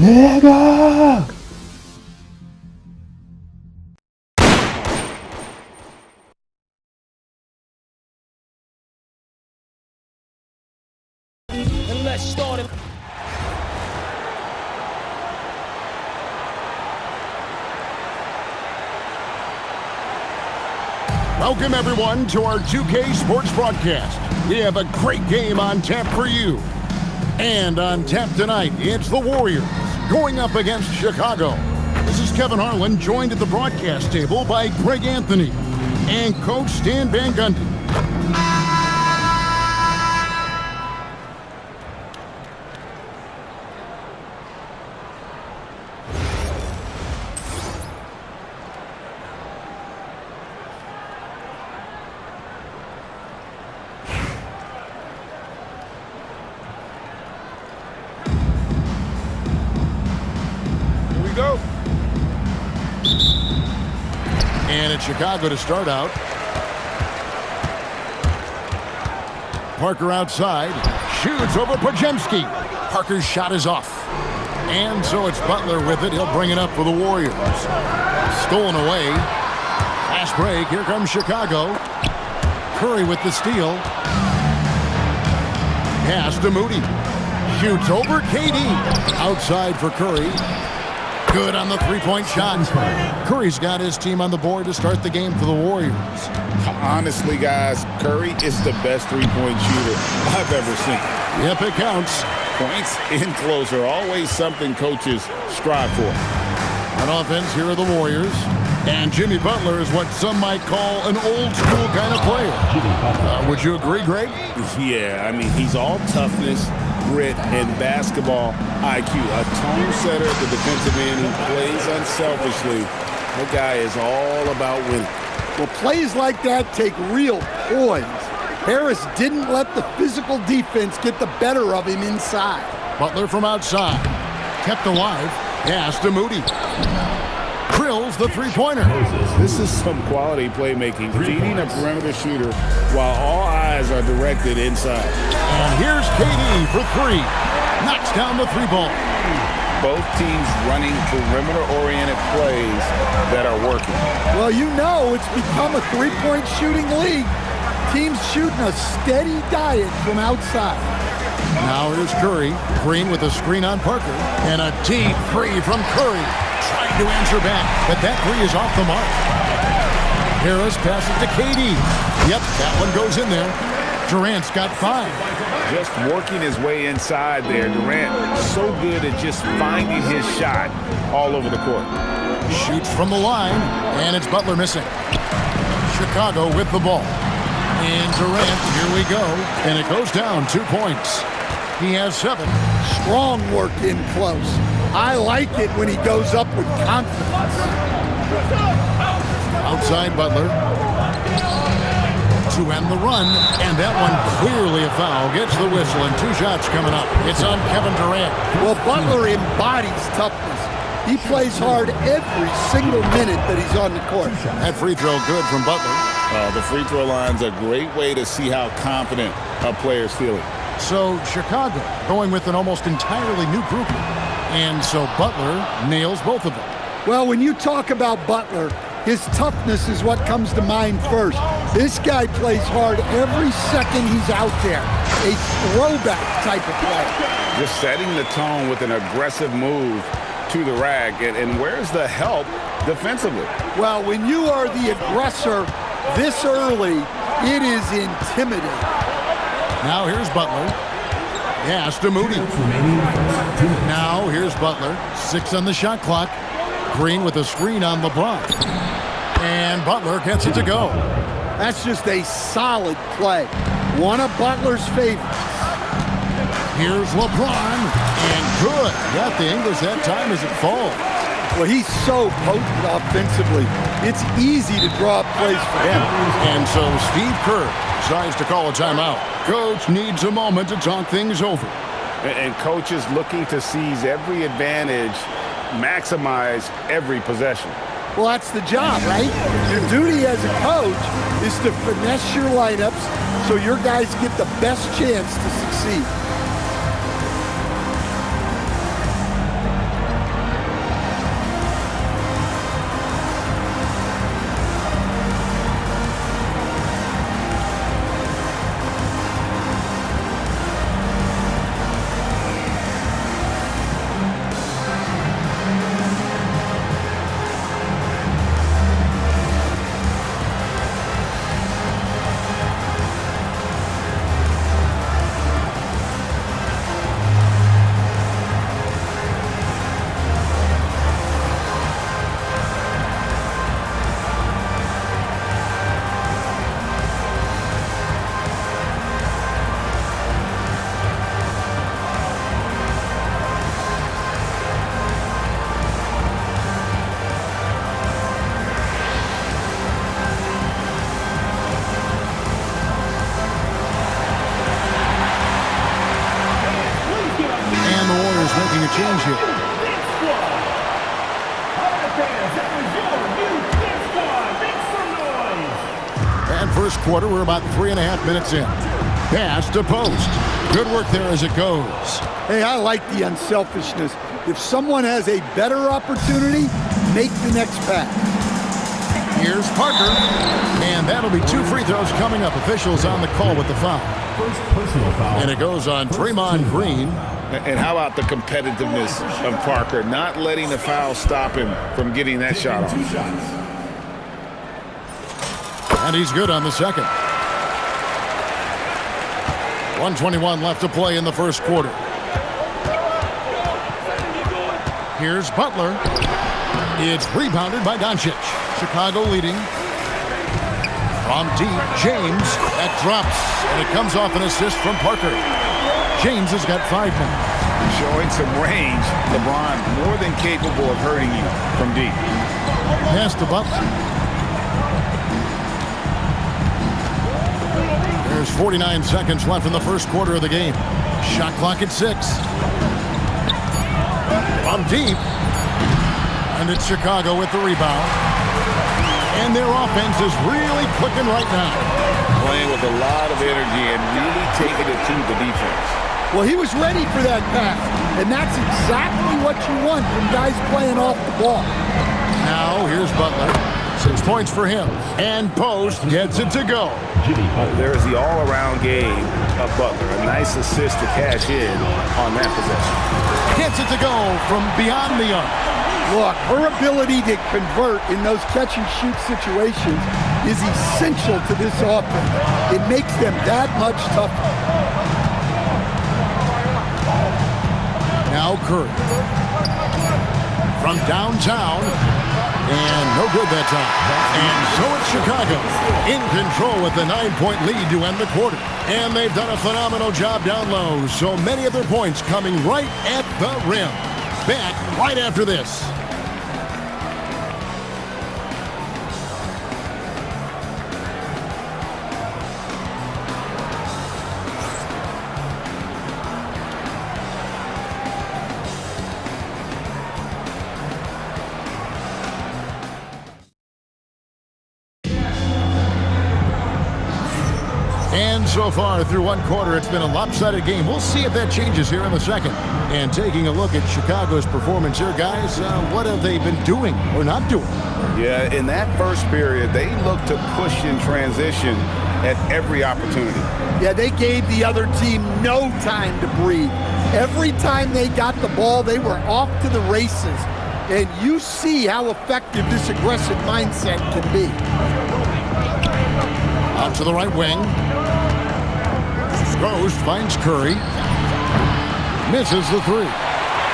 내가 Welcome, everyone, to our 2K Sports broadcast. We have a great game on tap for you. And on tap tonight, it's the Warriors going up against Chicago. This is Kevin Harlan, joined at the broadcast table by Greg Anthony and Coach Stan Van Gundy. Go. And it's Chicago to start out. Parker outside. Shoots over Pajemski. Parker's shot is off. And so it's Butler with it. He'll bring it up for the Warriors. Stolen away. Fast break. Here comes Chicago. Curry with the steal. Pass to Moody. Shoots over KD. Outside for Curry. Good on the three-point shot. Curry's got his team on the board to start the game for the Warriors. Honestly, guys, Curry is the best three-point shooter I've ever seen. Yep, it counts. Points in close are always something coaches strive for. On offense, here are the Warriors. And Jimmy Butler is what some might call an old-school kind of player. Would you agree, Greg? Yeah, I mean, he's all toughness, grit, and basketball IQ. A tone setter at the defensive end who plays unselfishly. That guy is all about winning. Well, plays like that take real poise. Harris didn't let the physical defense get the better of him inside. Butler from outside. Kept alive. Pass to Moody. Drills the three-pointer. This is some quality playmaking, feeding a perimeter shooter while all eyes are directed inside. And here's KD for three. Knocks down the three ball. Both teams running perimeter-oriented plays that are working. Well, you know it's become a three-point shooting league. Teams shooting a steady diet from outside. Now here's Curry. Green with a screen on Parker. And a deep three from Curry. Trying to answer back, but that three is off the mark. Harris passes to KD. Yep, that one goes in there. Durant's got five. Just working his way inside there. Durant so good at just finding his shot all over the court. Shoots from the line, and it's Butler missing. Chicago with the ball. And Durant, here we go. And it goes down 2 points. He has 7. Strong work in close. I like it when he goes up with confidence. Outside Butler. To end the run, and that one clearly a foul. Gets the whistle, and 2 shots coming up. It's on Kevin Durant. Well, Butler embodies toughness. He plays hard every single minute that he's on the court. That free throw good from Butler. The free throw line's a great way to see how confident a player's feeling. So Chicago going with an almost entirely new grouping. And so Butler nails both of them. Well, when you talk about Butler, his toughness is what comes to mind first. This guy plays hard every second he's out there. A throwback type of play. Just setting the tone with an aggressive move to the rack. And where's the help defensively? Well, when you are the aggressor this early, it is intimidating. Now here's Butler. Pass to Moody. Now here's Butler. 6 on the shot clock. Green with a screen on LeBron. And Butler gets it to go. That's just a solid play. One of Butler's favorites. Here's LeBron. And good. Got the English that time as it falls. Well, he's so potent offensively. It's easy to draw up plays for him. And so Steve Kerr decides to call a timeout. Coach needs a moment to talk things over. And coach is looking to seize every advantage, maximize every possession. Well, that's the job, right? Your duty as a coach is to finesse your lineups so your guys get the best chance to succeed. change here. And first quarter, we're about 3.5 minutes in. Pass to post. Good work there as it goes. Hey, I like the unselfishness. If someone has a better opportunity, make the next pass. Here's Parker. And that'll be 2 free throws coming up. Officials on the call with the foul. First personal foul. And it goes on Draymond Green. And how about the competitiveness of Parker, not letting the foul stop him from getting that shot off. And he's good on the second. 1:21 left to play in the first quarter. Here's Butler. It's rebounded by Doncic. Chicago leading. From deep, James. That drops, and it comes off an assist from Parker. James has got 5 now. Showing some range. LeBron more than capable of hurting you from deep. Pass to Butler. There's 49 seconds left in the first quarter of the game. Shot clock at 6. From deep. And it's Chicago with the rebound. And their offense is really clicking right now. Playing with a lot of energy and really taking it to the defense. Well, he was ready for that pass, and that's exactly what you want from guys playing off the ball. Now, here's Butler. 6 points for him. And Post gets it to go. There's the all-around game of Butler. A nice assist to cash in on that possession. Gets it to go from beyond the arc. Look, her ability to convert in those catch-and-shoot situations is essential to this offense. It makes them that much tougher. Now Curry. From downtown. And no good that time. And so it's Chicago in control with the 9-point lead to end the quarter. And they've done a phenomenal job down low. So many of their points coming right at the rim. Back right after this. And so far through one quarter, it's been a lopsided game. We'll see if that changes here in the second. And taking a look at Chicago's performance here, guys, what have they been doing or not doing? Yeah, in that first period, they looked to push in transition at every opportunity. Yeah, they gave the other team no time to breathe. Every time they got the ball, they were off to the races. And you see how effective this aggressive mindset can be. Out to the right wing. Ghost finds Curry. Misses the 3.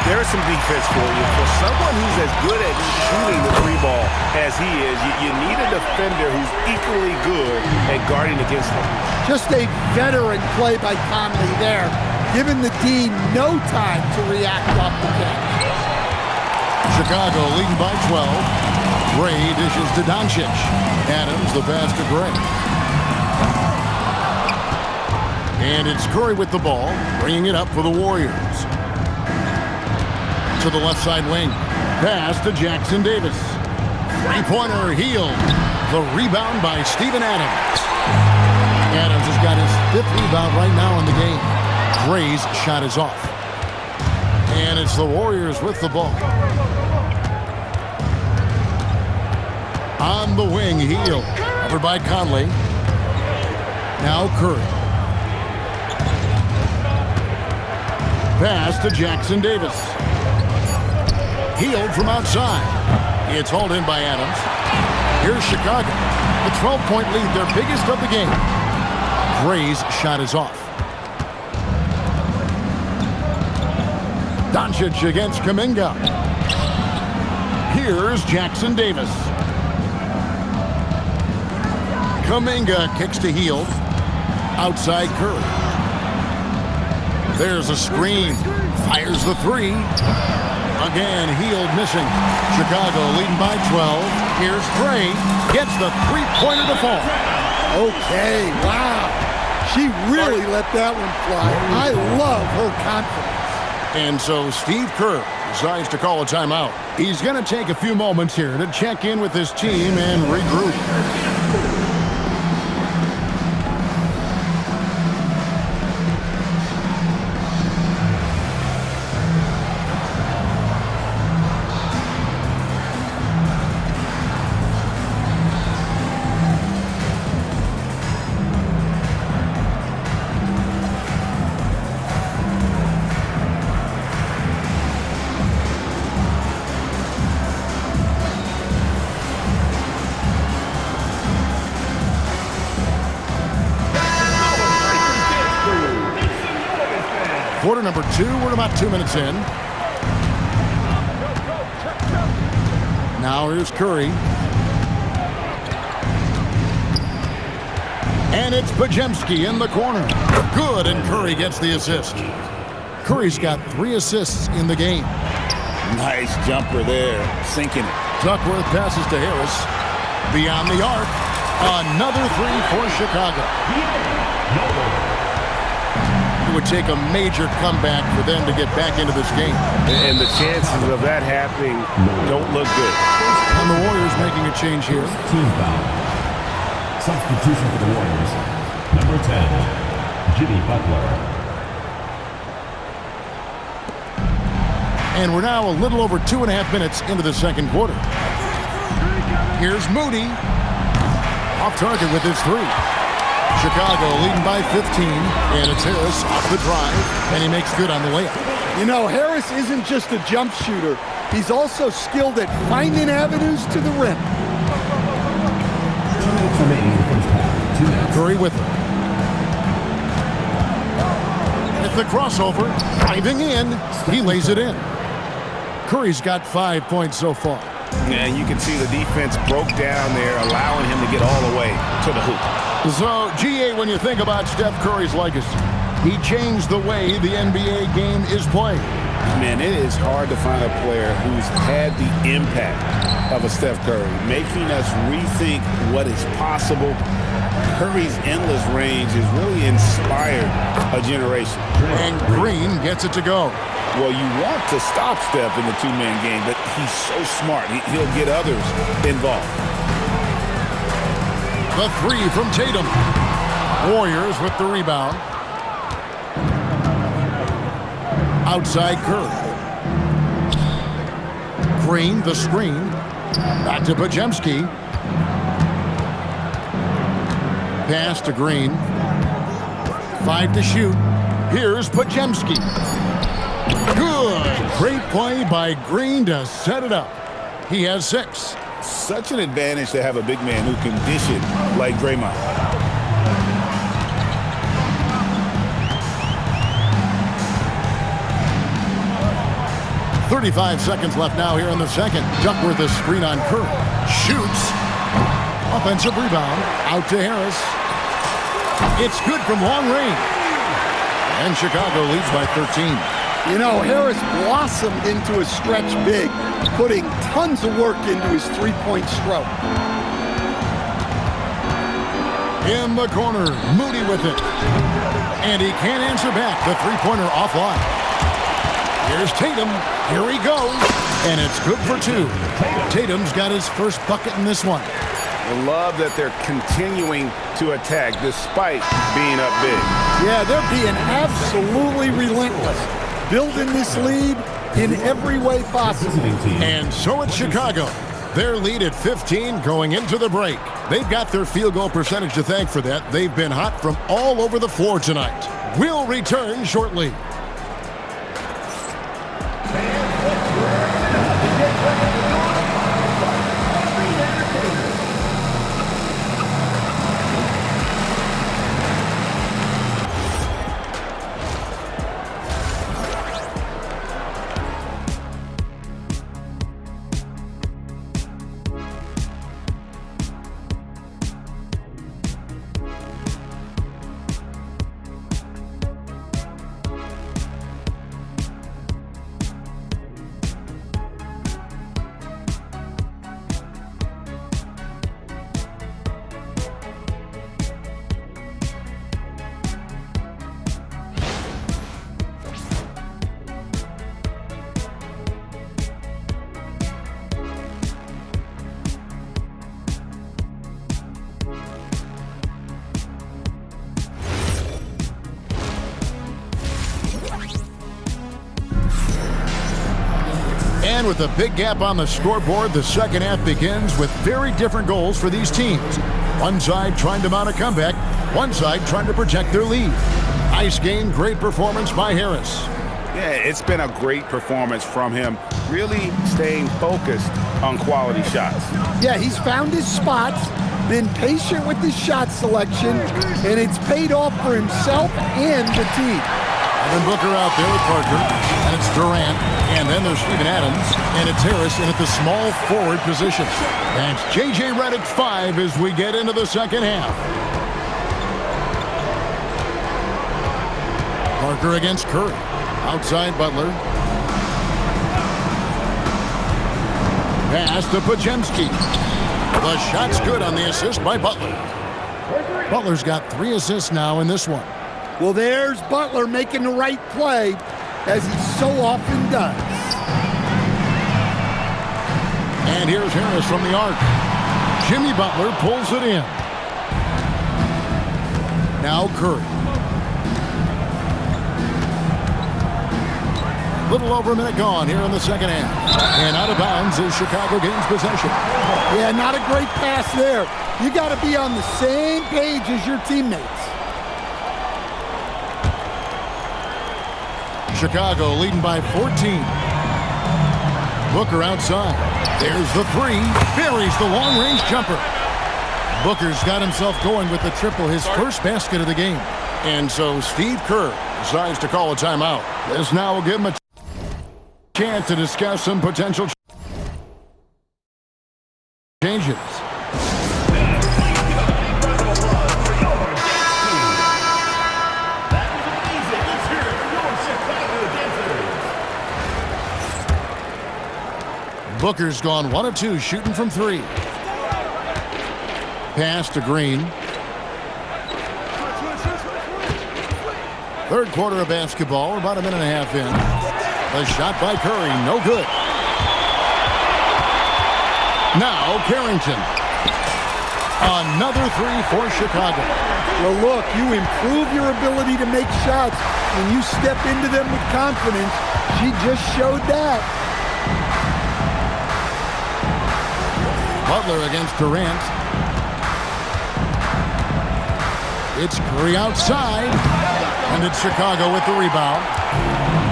There's some defense for you. For someone who's as good at shooting the 3 ball as he is, you need a defender who's equally good at guarding against him. Just a veteran play by Conley there, giving the D no time to react off the catch. Chicago leading by 12. Gray dishes to Doncic. Adams the pass to Gray. And it's Curry with the ball, bringing it up for the Warriors. To the left side wing. Pass to Jackson Davis. Three-pointer Hield. The rebound by Steven Adams. Adams has got his 5th rebound right now in the game. Gray's shot is off. And it's the Warriors with the ball. On the wing, Hield. Covered by Conley. Now Curry. Pass to Jackson Davis. Hield from outside. It's hauled in by Adams. Here's Chicago. The 12-point lead, their biggest of the game. Gray's shot is off. Doncic against Kuminga. Here's Jackson Davis. Kuminga kicks to Hield. Outside Curry. There's a screen. Fires the 3. Again, Hield missing. Chicago leading by 12. Here's Gray. Gets the 3-pointer to fall. Okay, wow. She really let that one fly. I love her confidence. And so Steve Kerr decides to call a timeout. He's going to take a few moments here to check in with his team and regroup. Quarter number 2, we're about 2 minutes in. Now here's Curry. And it's Podziemski in the corner. Good, and Curry gets the assist. Curry's got 3 assists in the game. Nice jumper there, sinking it. Duckworth passes to Harris. Beyond the arc. Another 3 for Chicago. It would take a major comeback for them to get back into this game. And the chances of that happening don't look good. And the Warriors making a change here. Team foul. Substitution for the Warriors. Number 10, Jimmy Butler. And we're now a little over 2.5 minutes into the second quarter. Here's Moody. Off target with his 3. Chicago leading by 15, and it's Harris off the drive, and he makes good on the layup. You know, Harris isn't just a jump shooter. He's also skilled at finding avenues to the rim. 2 minutes remaining in the first half. 2 minutes. Curry with him. At the crossover, driving in, he lays it in. Curry's got 5 points so far. And you can see the defense broke down there, allowing him to get all the way to the hoop. So, GA, when you think about Steph Curry's legacy, he changed the way the NBA game is played. Man, it is hard to find a player who's had the impact of a Steph Curry, making us rethink what is possible. Curry's endless range has really inspired a generation. And Green gets it to go. Well, you want to stop Steph in the two-man game, but he's so smart. He'll get others involved. The 3 from Tatum. Warriors with the rebound. Outside Curry. Green, the screen. Back to Podziemski. Pass to Green. 5 to shoot. Here's Podziemski. Good. Great play by Green to set it up. He has 6. Such an advantage to have a big man who can dish it like Draymond. .35 seconds left now here in the second. Duckworth a screen on Curry. Shoots. Offensive rebound. Out to Harris. It's good from long range. And Chicago leads by 13. You know, Harris blossomed into a stretch big, putting tons of work into his three-point stroke. In the corner, Moody with it. And he can't answer back. The three-pointer offline. Here's Tatum. Here he goes. And it's good for 2. Tatum's got his first bucket in this one. I love that they're continuing to attack despite being up big. Yeah, they're being absolutely relentless, building this lead in every way possible. And so it's Chicago. Their lead at 15 going into the break. They've got their field goal percentage to thank for that. They've been hot from all over the floor tonight. We'll return shortly. And with a big gap on the scoreboard, the second half begins with very different goals for these teams. One side trying to mount a comeback, one side trying to protect their lead. Nice game, great performance by Harris. Yeah, it's been a great performance from him, really staying focused on quality shots. Yeah, he's found his spots, been patient with his shot selection, and it's paid off for himself and the team. And then Booker out there with Parker, and it's Durant, and then there's Steven Adams, and it's Harris in at the small forward position. And it's J.J. Redick 5 as we get into the second half. Parker against Curry. Outside Butler. Pass to Podziemski. The shot's good on the assist by Butler. Butler's got 3 assists now in this one. Well, there's Butler making the right play, as he so often does. And here's Harris from the arc. Jimmy Butler pulls it in. Now Curry. Little over a minute gone here in the second half. And out of bounds as Chicago gains possession. Yeah, not a great pass there. You got to be on the same page as your teammates. Chicago leading by 14. Booker outside. There's the 3. Buries the long-range jumper. Booker's got himself going with the triple, his first basket of the game. And so Steve Kerr decides to call a timeout. This now will give him a chance to discuss some potential changes. Booker's gone 1 of 2, shooting from 3. Pass to Green. Third quarter of basketball, about a minute and a half in. A shot by Curry, no good. Now Carrington. Another 3 for Chicago. Well, look, you improve your ability to make shots when you step into them with confidence. She just showed that. Butler against Durant. It's Curry outside. And it's Chicago with the rebound.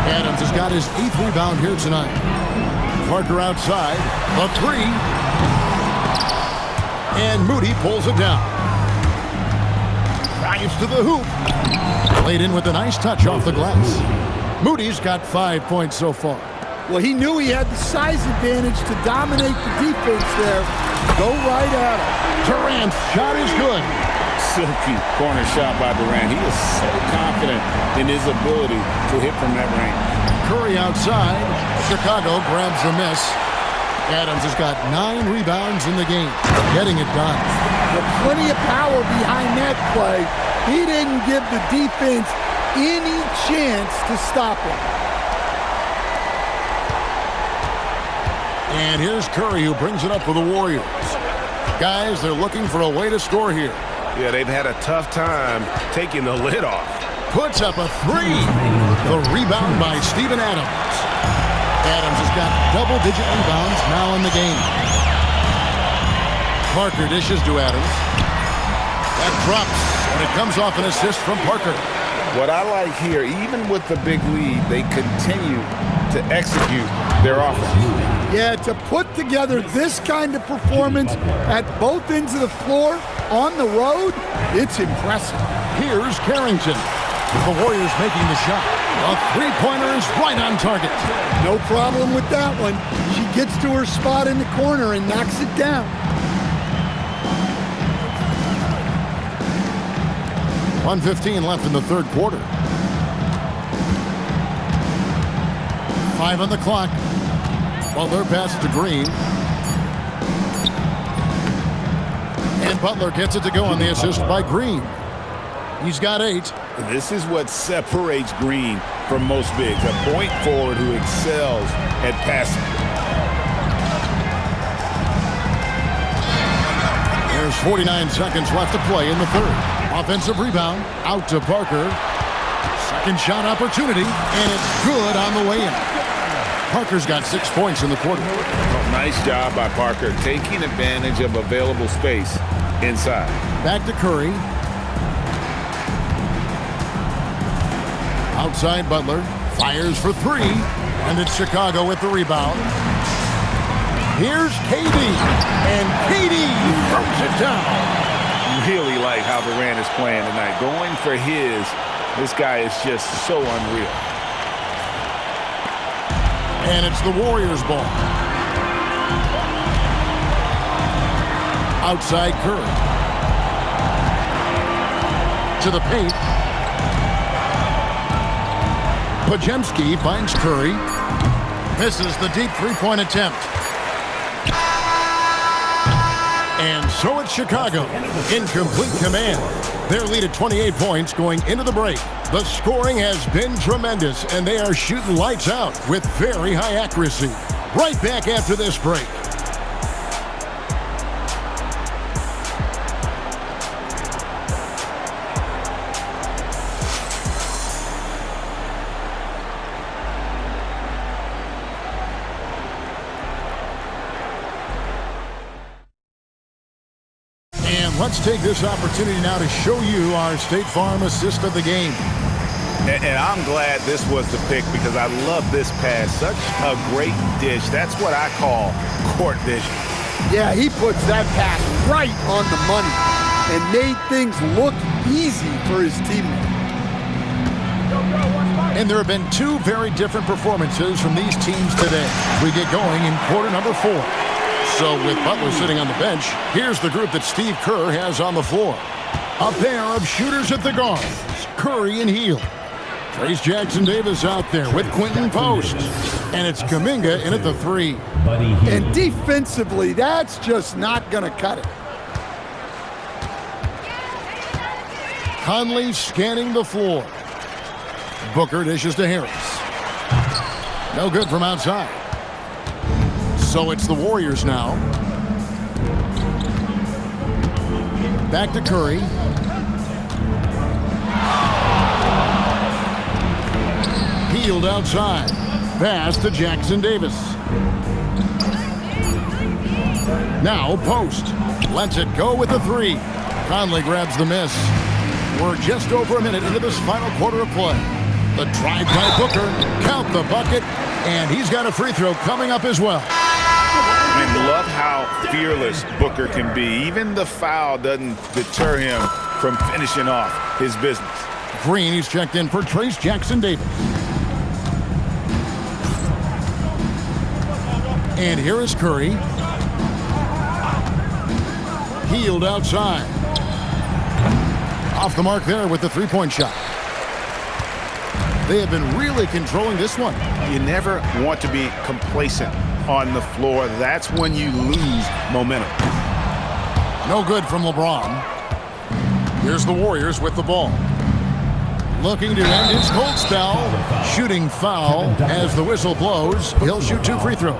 Adams has got his 8th rebound here tonight. Parker outside. A 3. And Moody pulls it down. Drives to the hoop. Laid in with a nice touch off the glass. Moody's got 5 points so far. Well, he knew he had the size advantage to dominate the defense there. Go right at him. Durant's shot is good. Silky corner shot by Durant. He is so confident in his ability to hit from that range. Curry outside. Chicago grabs the miss. Adams has got 9 rebounds in the game. Getting it done. With plenty of power behind that play, he didn't give the defense any chance to stop him. And here's Curry, who brings it up for the Warriors. Guys, they're looking for a way to score here. Yeah, they've had a tough time taking the lid off. Puts up a 3. The rebound by Steven Adams. Adams has got double-digit rebounds now in the game. Parker dishes to Adams. That drops, and it comes off an assist from Parker. What I like here, even with the big lead, they continue to execute their offense. Yeah, to put together this kind of performance at both ends of the floor on the road, it's impressive. Here's Carrington. The Warriors making the shot. A 3-pointer is right on target. No problem with that one. She gets to her spot in the corner and knocks it down. .115 left in the third quarter. 5 on the clock. Butler passes to Green. And Butler gets it to go on the assist by Green. He's got 8. This is what separates Green from most bigs. A point forward who excels at passing. There's 49 seconds left to play in the third. Offensive rebound out to Parker. Second shot opportunity, and it's good on the way in. Parker's got 6 points in the quarter. Oh, nice job by Parker taking advantage of available space inside. Back to Curry. Outside Butler. Fires for 3. And it's Chicago with the rebound. Here's KD. And KD throws it down. Really like how Durant is playing tonight. Going for his. This guy is just so unreal. And it's the Warriors' ball. Outside Curry. To the paint. Podziemski finds Curry. Misses the deep three-point attempt. And so it's Chicago in complete command. Their lead at 28 points going into the break. The scoring has been tremendous, and they are shooting lights out with very high accuracy. Right back after this break. Let's take this opportunity now to show you our State Farm assist of the game. And I'm glad this was the pick because I love this pass. Such a great dish. That's what I call court vision. Yeah, he puts that pass right on the money and made things look easy for his teammate. And there have been 2 very different performances from these teams today. We get going in quarter number 4. So with Butler sitting on the bench, here's the group that Steve Kerr has on the floor. A pair of shooters at the guards, Curry and Hield. Trace Jackson-Davis out there with Quentin Post. And it's Kuminga in at the 3. And defensively, that's just not going to cut it. Conley scanning the floor. Booker dishes to Harris. No good from outside. So it's the Warriors now. Back to Curry. Hield outside. Pass to Jackson-Davis. Now Post. Lets it go with the 3. Conley grabs the miss. We're just over a minute into this final quarter of play. The drive by Booker. Count the bucket. And he's got a free throw coming up as well. And love how fearless Booker can be. Even the foul doesn't deter him from finishing off his business. Green, he's checked in for Trace Jackson-Davis. And here is Curry. Hield outside. Off the mark there with the three-point shot. They have been really controlling this one. You never want to be complacent on the floor. That's when you lose momentum. No good from LeBron. Here's the Warriors with the ball. Looking to end his cold spell. Shooting foul as the whistle blows. He'll shoot 2 free throws.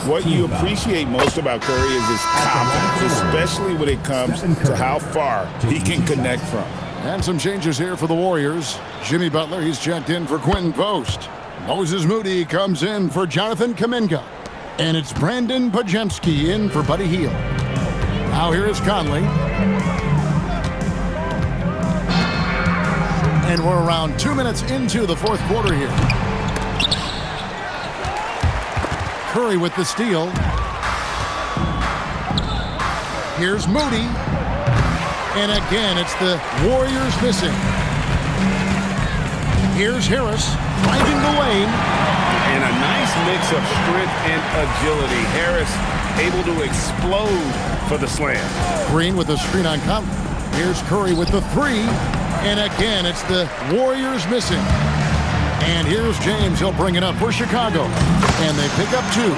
What you appreciate most about Curry is his confidence, especially when it comes to how far he can connect from. And some changes here for the Warriors. Jimmy Butler, he's checked in for Quentin Post. Moses Moody comes in for Jonathan Kuminga. And it's Brandon Podziemski in for Buddy Hield. Now here is Conley. And we're around 2 minutes into the fourth quarter here. Curry with the steal. Here's Moody. And again, it's the Warriors missing. Here's Harris driving the lane. And a nice mix of strength and agility. Harris able to explode for the slam. Green with the screen on Conley. Here's Curry with the 3. And again, it's the Warriors missing. And here's James. He'll bring it up for Chicago. And they pick up 2.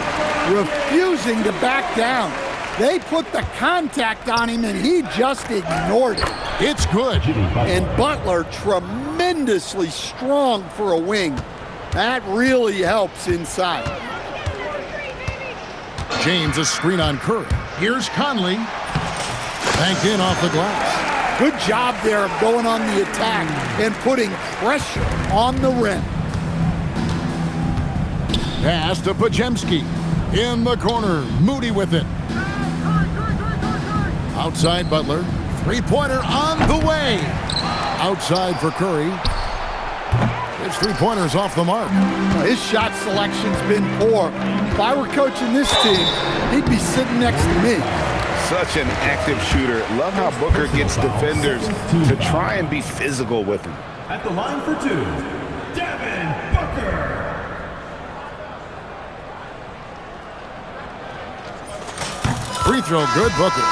Refusing to back down. They put the contact on him, and he just ignored it. It's good. And Butler tremendously strong for a wing. That really helps inside. James, a screen on Curry. Here's Conley. Banked in off the glass. Good job there of going on the attack and putting pressure on the rim. Pass to Pajemski. In the corner, Moody with it. Outside Butler. Three-pointer on the way. Outside for Curry. His three-pointer's off the mark. His shot selection's been poor. If I were coaching this team, he'd be sitting next to me. Such an active shooter. Love how Booker gets defenders to try and be physical with him. At the line for two, Devin Booker. Free throw good, Booker.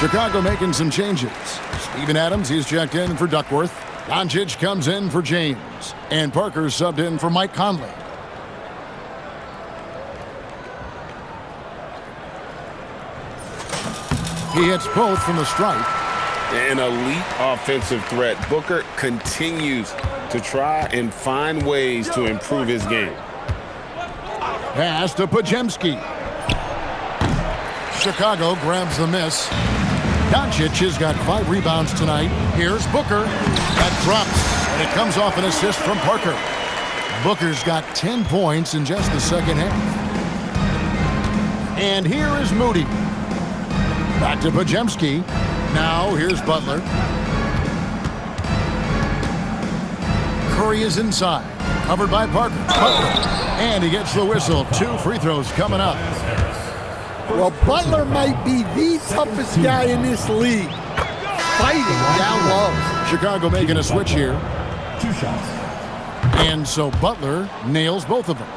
Chicago making some changes. Steven Adams, he's checked in for Duckworth. Doncic comes in for James. And Parker subbed in for Mike Conley. He hits both from the stripe. An elite offensive threat. Booker continues to try and find ways to improve his game. Pass to Pajemski. Chicago grabs the miss. Doncic has got 5 rebounds tonight. Here's Booker. That drops, and it comes off an assist from Parker. Booker's got 10 points in just the second half. And here is Moody. Back to Pajemski. Now here's Butler. Curry is inside. Covered by Parker. Butler. And he gets the whistle. 2 free throws coming up. Well, Butler might be the toughest guy in this league. Fighting down low. Chicago making a switch here. 2 shots. And so Butler nails both of them.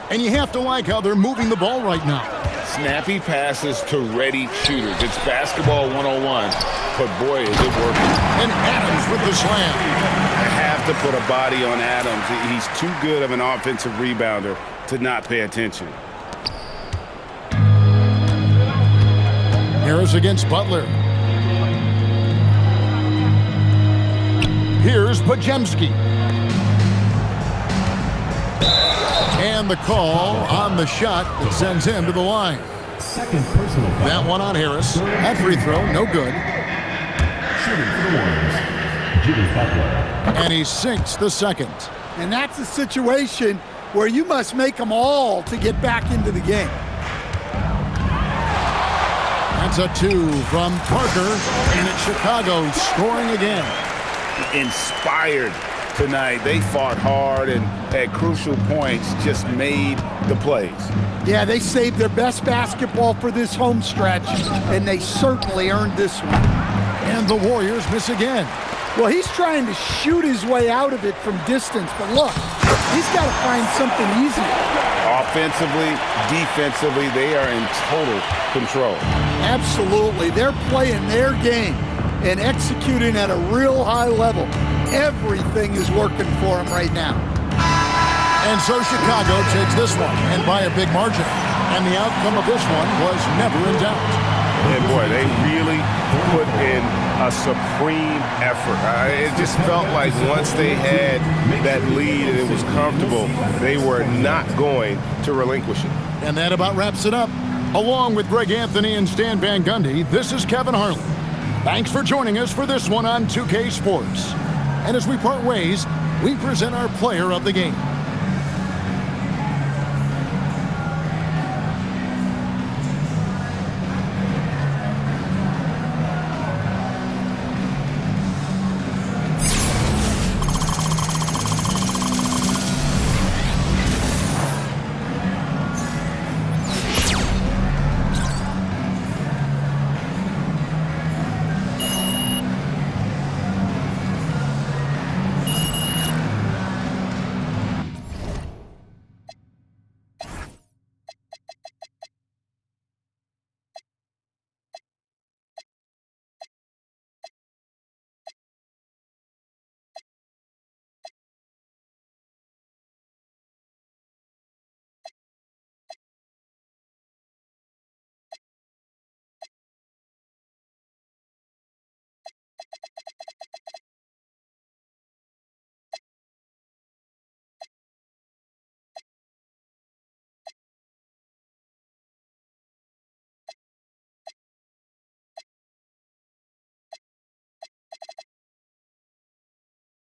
And you have to like how they're moving the ball right now. Snappy passes to ready shooters. It's basketball 101, but boy, is it working. And Adams with the slam. I have to put a body on Adams. He's too good of an offensive rebounder to not pay attention. Harris against Butler. Here's Pajemski. And the call on the shot that sends him to the line. Second personal foul. That one on Harris. That free throw, no good. Shooting for the Warriors, Jimmy Butler. And he sinks the second. And that's a situation where you must make them all to get back into the game. That's a 2 from Parker. And it's Chicago scoring again. Inspired tonight. They fought hard and at crucial points just made the plays. Yeah, they saved their best basketball for this home stretch, and they certainly earned this one. And the Warriors miss again. Well, he's trying to shoot his way out of it from distance, but look, he's got to find something easier. Offensively, defensively, they are in total control. Absolutely. They're playing their game and executing at a real high level. Everything is working for them right now. And so Chicago takes this one, and by a big margin. And the outcome of this one was never in doubt. And boy, they really put in a supreme effort. It just felt like once they had that lead and it was comfortable, they were not going to relinquish it. And that about wraps it up. Along with Greg Anthony and Stan Van Gundy, this is Kevin Harlan. Thanks for joining us for this one on 2K Sports. And as we part ways, we present our player of the game.